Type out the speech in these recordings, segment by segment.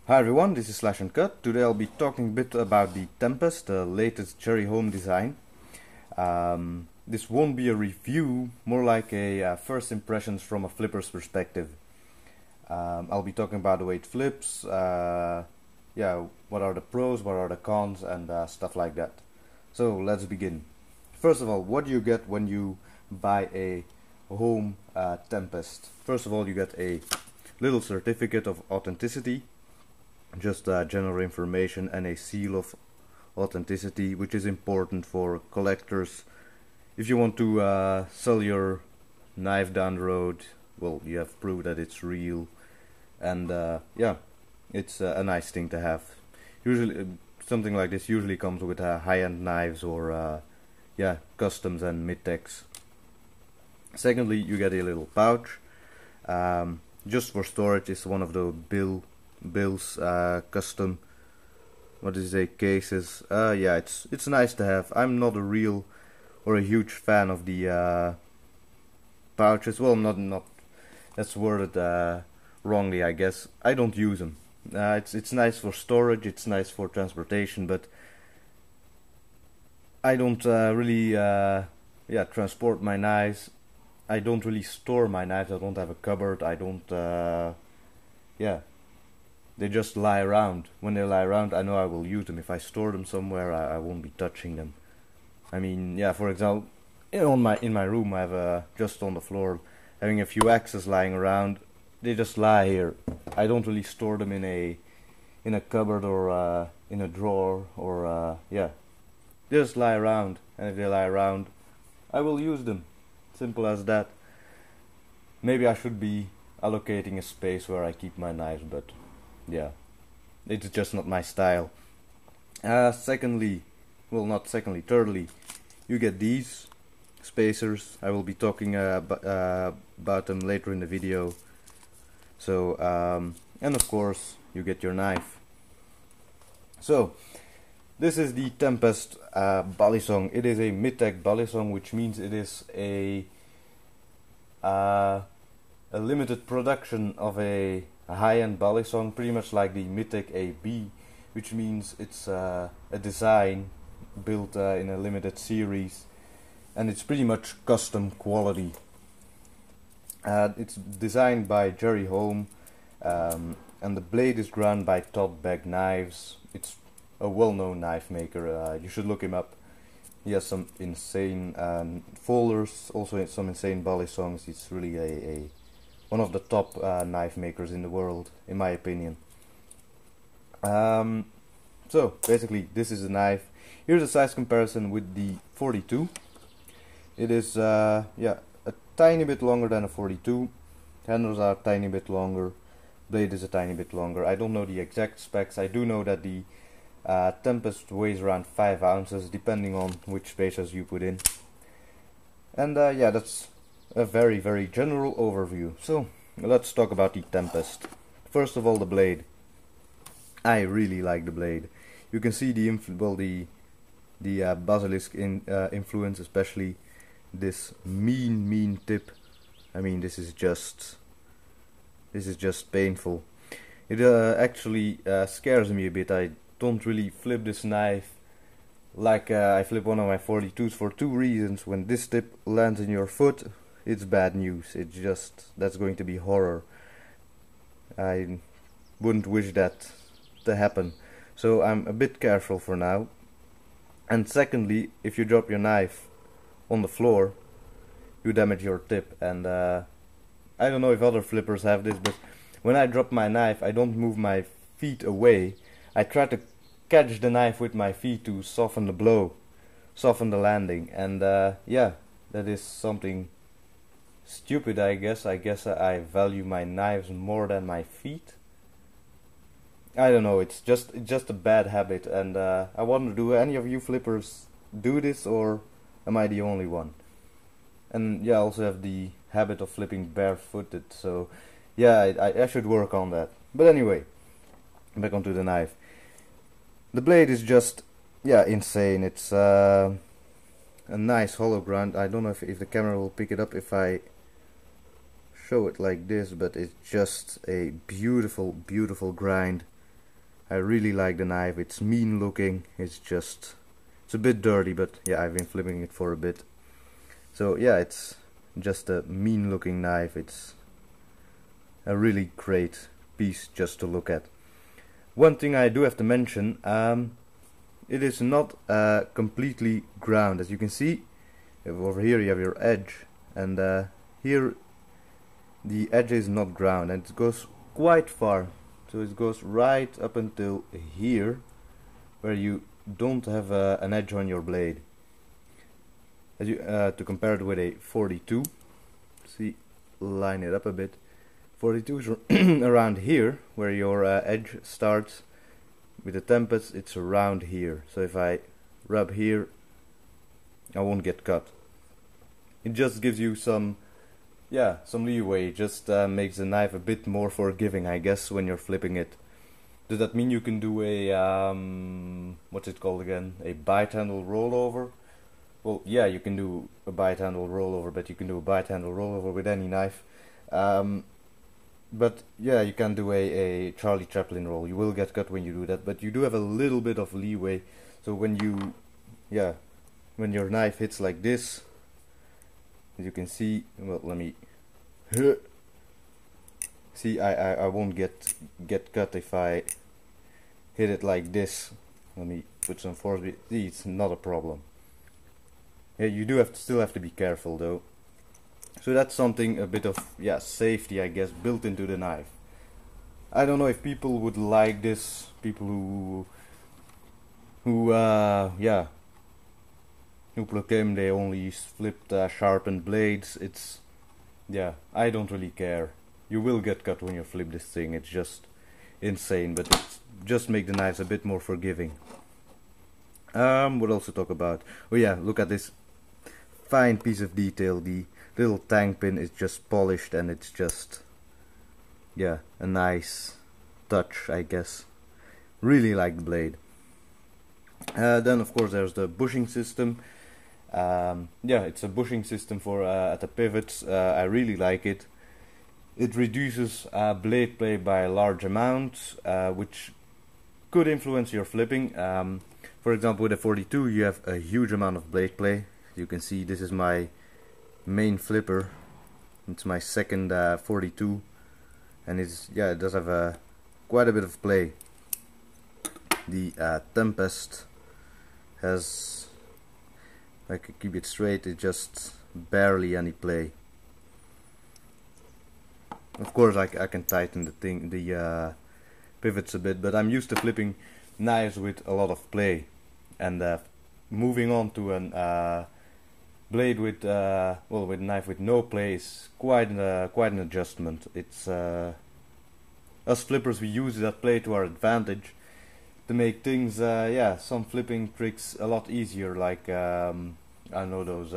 Hi everyone, this is Slash and Cut. Today I'll be talking a bit about the Tempest, the latest Cherry Home design. This won't be a review, more like a first impressions from a flipper's perspective. I'll be talking about the way it flips, what are the pros, what are the cons, and stuff like that. So let's begin. First of all, what do you get when you buy a home Tempest? First of all, you get a little certificate of authenticity. Just general information and a seal of authenticity, which is important for collectors. If you want to sell your knife down the road, well, you have proof that it's real, and it's a nice thing to have. Usually, something like this usually comes with high-end knives or customs and mid-techs. Secondly, you get a little pouch, just for storage. It's one of the Bill's custom, what is it, cases. It's nice to have. I'm not a real or a huge fan of the pouches. Well, not that's worded wrongly, I guess. I don't use them. It's nice for storage, it's nice for transportation, but I don't really transport my knives. I don't really store my knives. I don't have a cupboard. I don't they just lie around. When they lie around, I know I will use them. If I store them somewhere, I won't be touching them. I mean, for example, in my room, I have just on the floor, having a few axes lying around. They just lie here. I don't really store them in a cupboard or in a drawer or they just lie around. And if they lie around, I will use them. Simple as that. Maybe I should be allocating a space where I keep my knives, but yeah, it's just not my style. Thirdly, you get these spacers. I will be talking about them later in the video. So, and of course, you get your knife. So, this is the Tempest balisong. It is a mid-tech balisong, which means it is a limited production of a high-end balisong, pretty much like the mid-tech AB, which means it's a design built in a limited series, and it's pretty much custom quality. It's designed by Cherry Home, and the blade is ground by Edcknives. It's a well-known knife maker. You should look him up. He has some insane folders, also some insane balisongs. It's really one of the top knife makers in the world, in my opinion. So basically, this is a knife. Here's a size comparison with the 42. It is a tiny bit longer than a 42. Handles are a tiny bit longer. Blade is a tiny bit longer. I don't know the exact specs. I do know that the Tempest weighs around 5 ounces, depending on which spacers you put in. And that's a very, very general overview. So let's talk about the Tempest. First of all, the blade. I really like the blade. You can see the basilisk influence, especially this mean tip. I mean, this is just painful. It actually scares me a bit. I don't really flip this knife like I flip one of my 42s for two reasons. When this tip lands in your foot, it's bad news. That's going to be horror. I wouldn't wish that to happen. So I'm a bit careful for now. And secondly, if you drop your knife on the floor, you damage your tip. And I don't know if other flippers have this, but when I drop my knife, I don't move my feet away. I try to catch the knife with my feet to soften the blow, soften the landing. And that is something stupid, I guess. I guess I value my knives more than my feet. I don't know, it's just a bad habit, and I wonder, do any of you flippers do this, or am I the only one? And I also have the habit of flipping barefooted, so I should work on that. But anyway, back onto the knife. The blade is just insane. It's a nice hollow ground. I don't know if the camera will pick it up if I show it like this, but it's just a beautiful grind. I really like the knife. It's mean looking. It's a bit dirty, but yeah, I've been flipping it for a bit. So yeah, it's just a mean looking knife. It's a really great piece just to look at. One thing I do have to mention, it is not completely ground. As you can see, over here you have your edge, and here the edge is not ground, and it goes quite far. So it goes right up until here, where you don't have an edge on your blade. As you to compare it with a 42, see, line it up a bit. 42 is around here, where your edge starts. With the Tempest, it's around here. So if I rub here, I won't get cut. It just gives you some leeway. It just makes the knife a bit more forgiving, I guess, when you're flipping it. Does that mean you can do a what's it called again? A bite handle rollover? Well, yeah, you can do a bite handle rollover, but you can do a bite handle rollover with any knife. But yeah, you can do a Charlie Chaplin roll. You will get cut when you do that, but you do have a little bit of leeway. So when your knife hits like this, as you can see, well, let me see. I won't get cut if I hit it like this. Let me put some force. See, it's not a problem. Yeah, you do still have to be careful though. So that's something, a bit of safety, I guess, built into the knife. I don't know if people would like this. People who proclaim they only flipped sharpened blades. I don't really care. You will get cut when you flip this thing. It's just insane, but it just make the knives a bit more forgiving. What else to talk about? Oh yeah, look at this fine piece of detail. The little tang pin is just polished, and it's just a nice touch, I guess. Really like the blade. Then of course there's the bushing system. It's a bushing system for at the pivots. I really like it. It reduces blade play by a large amount, which could influence your flipping. For example, with a 42 you have a huge amount of blade play. You can see this is my main flipper. It's my second 42, and it does have quite a bit of play. The Tempest has, if I could keep it straight, it just barely any play. Of course I can tighten the pivots a bit, but I'm used to flipping knives with a lot of play, and moving on to an blade with a knife with no play is quite an adjustment. It's us flippers, we use that play to our advantage to make things some flipping tricks a lot easier, like I know those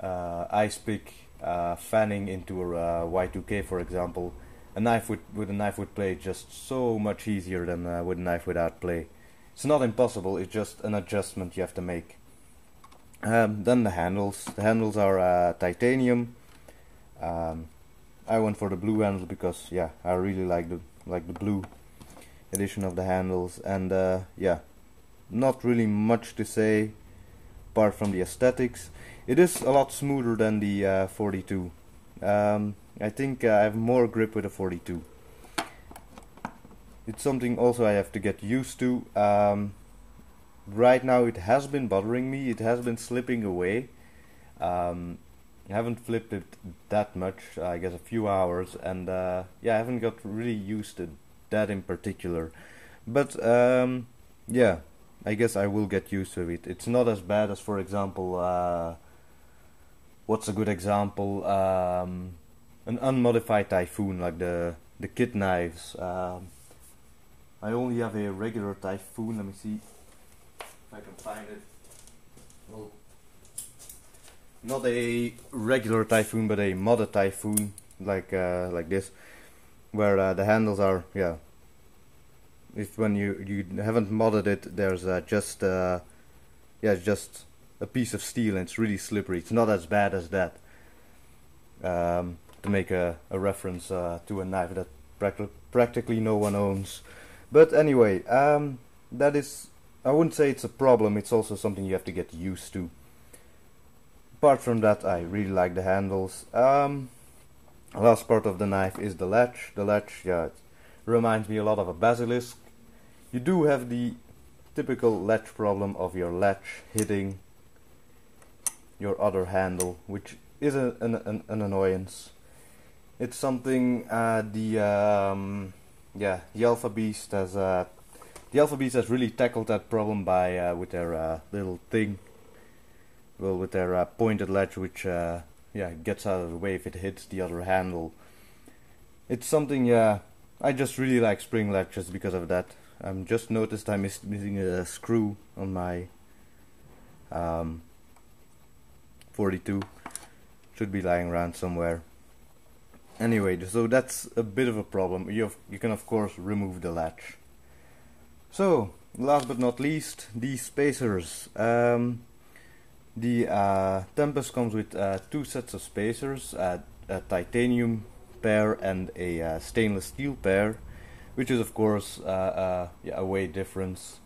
ice pick fanning into a Y2K, for example. A knife with a knife with play is just so much easier than with a knife without play. It's not impossible, it's just an adjustment you have to make. Then the handles. The handles are titanium. I went for the blue handles because I really like the blue edition of the handles, and not really much to say apart from the aesthetics. It is a lot smoother than the 42. I think I have more grip with a 42. It's something also I have to get used to. Right now it has been bothering me, it has been slipping away. I haven't flipped it that much, I guess a few hours, and I haven't got really used to that in particular. But I guess I will get used to it. It's not as bad as, for example, what's a good example? An unmodified Typhoon, like the Edcknives. I only have a regular Typhoon. Let me see if I can find it. Well, not a regular Typhoon, but a modded Typhoon, like this, where the handles are if when you haven't modded it, there's just it's just a piece of steel, and it's really slippery. It's not as bad as that. To make a reference to a knife that practically no one owns. But anyway, that is, I wouldn't say it's a problem, it's also something you have to get used to. Apart from that, I really like the handles. Last part of the knife is the latch. The latch, yeah, it reminds me a lot of a basilisk. You do have the typical latch problem of your latch hitting your other handle, which is an annoyance. It's something the Alpha Beast has really tackled that problem by with their little thing, well, with their pointed latch, which gets out of the way if it hits the other handle. It's something, I just really like spring latches because of that. Just noticed I'm missing a screw on my 42. Should be lying around somewhere. Anyway, so that's a bit of a problem. You can of course remove the latch. So, last but not least, the spacers. The Tempest comes with 2 sets of spacers, a titanium pair and a stainless steel pair, which is of course a weight difference.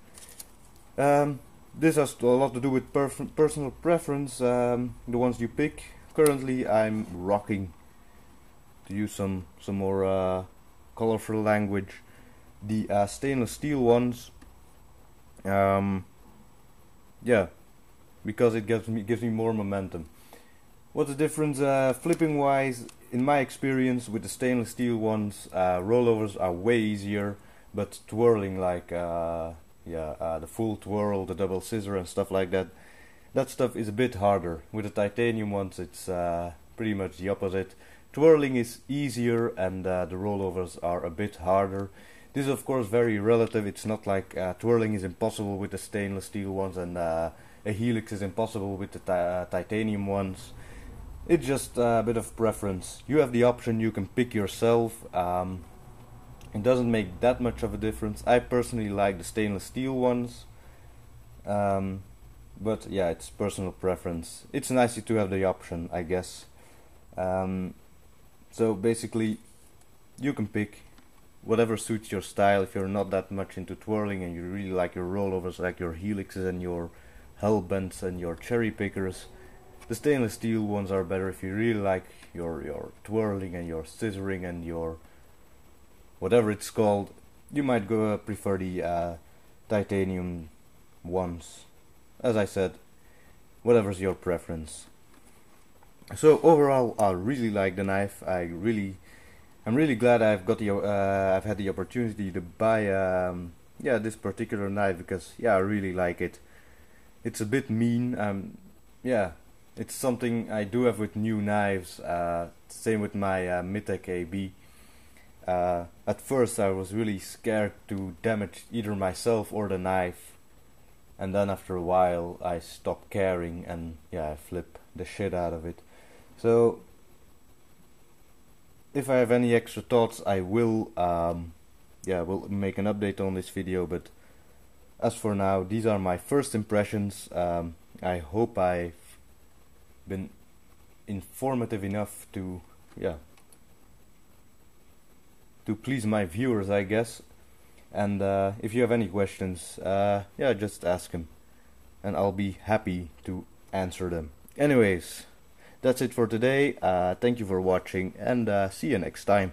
This has a lot to do with personal preference, the ones you pick. Currently I'm rocking, to use some more colorful language, the stainless steel ones. Because it gives me more momentum. What's the difference flipping wise? In my experience with the stainless steel ones, rollovers are way easier, but twirling, like the full twirl, the double scissor and stuff like that, that stuff is a bit harder. With the titanium ones it's pretty much the opposite. Twirling is easier and the rollovers are a bit harder. This is of course very relative. It's not like twirling is impossible with the stainless steel ones and a helix is impossible with the titanium ones. It's just a bit of preference. You have the option, you can pick yourself. It doesn't make that much of a difference. I personally like the stainless steel ones, but yeah, it's personal preference. It's nice to have the option, I guess. So basically you can pick whatever suits your style. If you're not that much into twirling and you really like your rollovers, like your helixes and your hellbents and your cherry pickers, the stainless steel ones are better. If you really like your twirling and your scissoring and your whatever it's called, you might prefer the titanium ones. As I said, whatever's your preference. So overall, I really like the knife. I'm really glad I've had the opportunity to buy this particular knife, because I really like it. It's a bit mean. It's something I do have with new knives. Same with my Mitec AB. At first I was really scared to damage either myself or the knife, and then after a while I stopped caring and I flip the shit out of it. So if I have any extra thoughts I will we'll make an update on this video, but as for now these are my first impressions. I hope I've been informative enough to please my viewers, I guess. And if you have any questions, just ask them and I'll be happy to answer them. Anyways, that's it for today. Thank you for watching and see you next time.